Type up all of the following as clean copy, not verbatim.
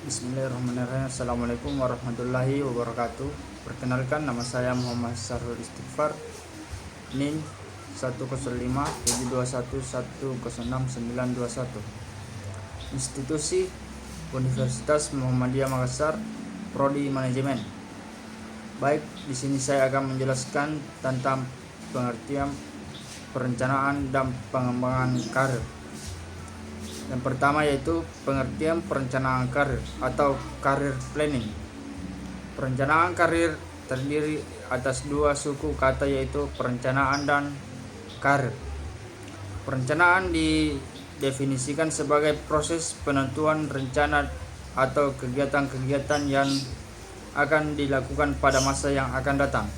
Bismillahirrahmanirrahim. Assalamualaikum warahmatullahi wabarakatuh. Perkenalkan, nama saya Muhammad Sarul Istighfar, NIM 1057211069921. Institusi Universitas Muhammadiyah Makassar, Prodi Manajemen. Baik, di sini saya akan menjelaskan tentang pengertian perencanaan dan pengembangan karir. Yang pertama yaitu pengertian perencanaan karir atau career planning. Perencanaan karir terdiri atas dua suku kata yaitu perencanaan dan karir. Perencanaan didefinisikan sebagai proses penentuan rencana atau kegiatan-kegiatan yang akan dilakukan pada masa yang akan datang.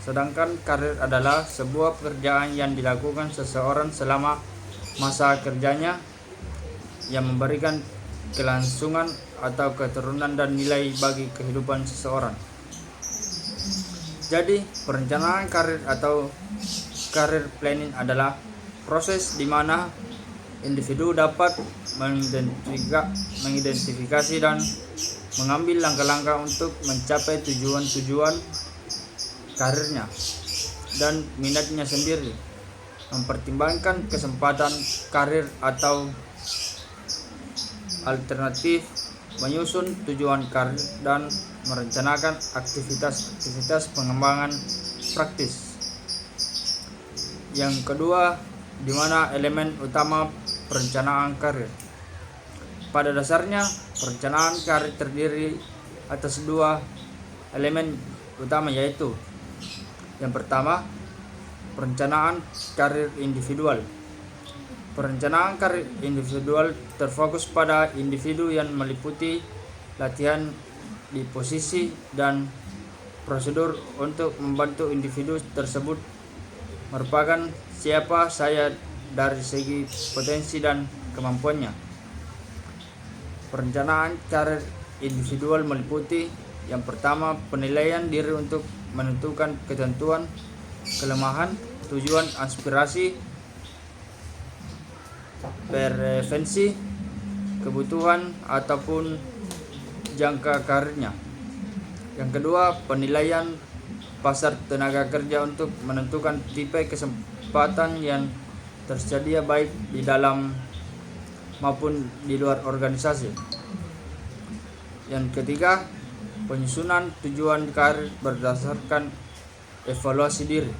Sedangkan karir adalah sebuah pekerjaan yang dilakukan seseorang selama masa kerjanya, yang memberikan kelangsungan atau keturunan dan nilai bagi kehidupan seseorang. Jadi, perencanaan karir atau career planning adalah proses di mana individu dapat mengidentifikasi dan mengambil langkah-langkah untuk mencapai tujuan-tujuan karirnya dan minatnya sendiri, mempertimbangkan kesempatan karir atau alternatif, menyusun tujuan karir, dan merencanakan aktivitas-aktivitas pengembangan praktis. Yang kedua, di mana elemen utama perencanaan karir. Pada dasarnya, perencanaan karir terdiri atas dua elemen utama yaitu yang pertama, perencanaan karir individual. Perencanaan karir individual terfokus pada individu yang meliputi latihan di posisi dan prosedur untuk membantu individu tersebut merupakan siapa saya dari segi potensi dan kemampuannya. Perencanaan karir individual meliputi yang pertama, penilaian diri untuk menentukan ketentuan, kelemahan, tujuan, aspirasi, preferensi, kebutuhan ataupun jangka karirnya. Yang kedua, penilaian pasar tenaga kerja untuk menentukan tipe kesempatan yang tersedia baik di dalam maupun di luar organisasi. Yang ketiga, penyusunan tujuan karir berdasarkan evaluasi diri.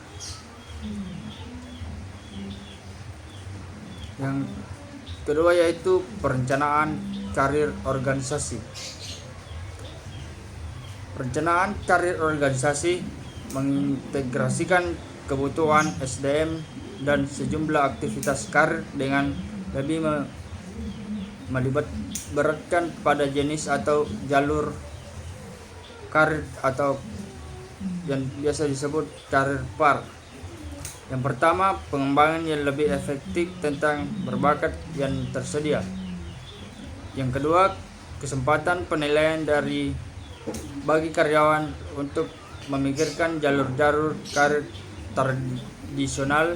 Yang kedua yaitu perencanaan karir organisasi. Perencanaan karir organisasi mengintegrasikan kebutuhan SDM dan sejumlah aktivitas karir dengan lebih melibatkan pada jenis atau jalur karir atau yang biasa disebut karir path. Yang pertama, pengembangan yang lebih efektif tentang berbakat yang tersedia. Yang kedua, kesempatan penilaian bagi karyawan untuk memikirkan jalur-jalur karir tradisional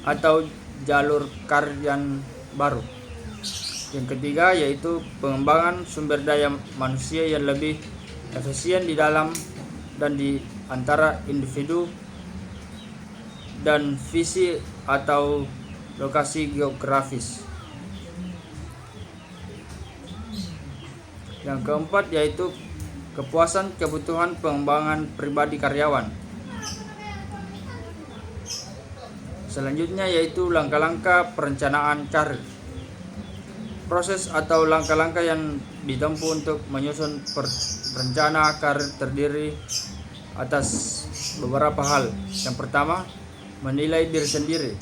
atau jalur karir yang baru. Yang ketiga yaitu pengembangan sumber daya manusia yang lebih efisien di dalam dan di antara individu dan visi atau lokasi geografis. Yang keempat yaitu kepuasan kebutuhan pengembangan pribadi karyawan. Selanjutnya yaitu langkah-langkah perencanaan karir. Proses atau langkah-langkah yang ditempuh untuk menyusun rencana karir terdiri atas beberapa hal. Yang pertama, menilai diri sendiri,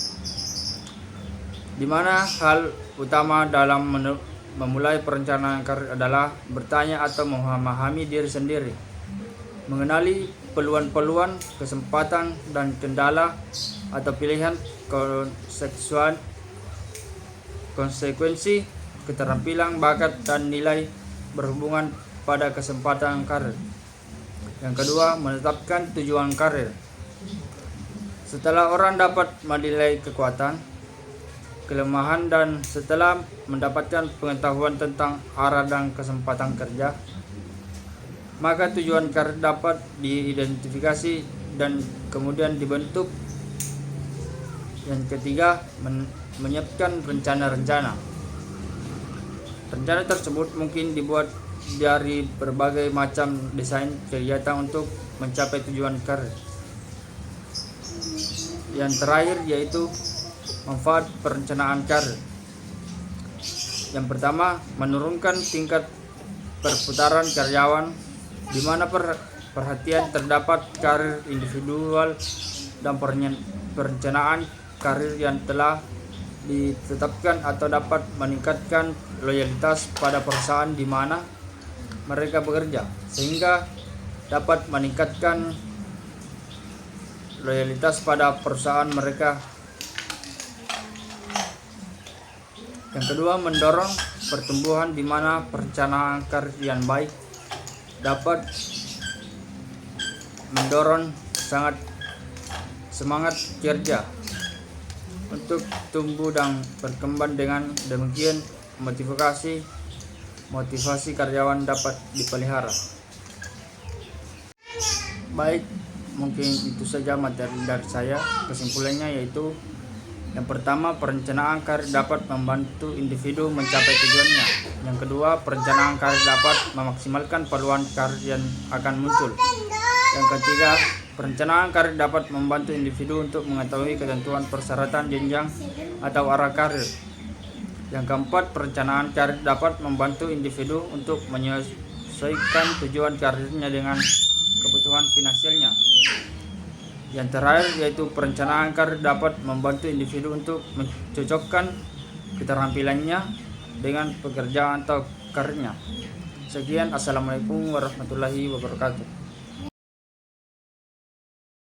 di mana hal utama dalam memulai perencanaan karir adalah bertanya atau memahami diri sendiri, mengenali peluang-peluang, kesempatan, dan kendala atau pilihan, konsekuensi, keterampilan, bakat, dan nilai berhubungan pada kesempatan karir. Yang kedua, menetapkan tujuan karir. Setelah orang dapat menilai kekuatan, kelemahan, dan setelah mendapatkan pengetahuan tentang arah dan kesempatan kerja, maka tujuan karir dapat diidentifikasi dan kemudian dibentuk. Yang ketiga, menyiapkan rencana-rencana. Rencana tersebut mungkin dibuat dari berbagai macam desain kegiatan untuk mencapai tujuan karir. Yang terakhir yaitu manfaat perencanaan karir. Yang pertama, menurunkan tingkat perputaran karyawan, di mana perhatian terdapat karir individual dan perencanaan karir yang telah ditetapkan atau dapat meningkatkan loyalitas pada perusahaan di mana mereka bekerja, sehingga dapat meningkatkan loyalitas pada perusahaan mereka. Yang kedua, mendorong pertumbuhan, di mana perencanaan karir yang baik dapat mendorong semangat kerja untuk tumbuh dan berkembang. Dengan demikian, motivasi karyawan dapat dipelihara. Baik, mungkin itu saja materi dari saya. Kesimpulannya yaitu, yang pertama, perencanaan karir dapat membantu individu mencapai tujuannya. Yang kedua, perencanaan karir dapat memaksimalkan peluang karir yang akan muncul. Yang ketiga, perencanaan karir dapat membantu individu untuk mengetahui ketentuan persyaratan jenjang atau arah karir. Yang keempat, perencanaan karir dapat membantu individu untuk menyesuaikan tujuan karirnya dengan kebutuhan finansialnya. Yang terakhir yaitu perencanaan karir dapat membantu individu untuk mencocokkan keterampilannya dengan pekerjaan atau karirnya. Sekian, assalamualaikum warahmatullahi wabarakatuh.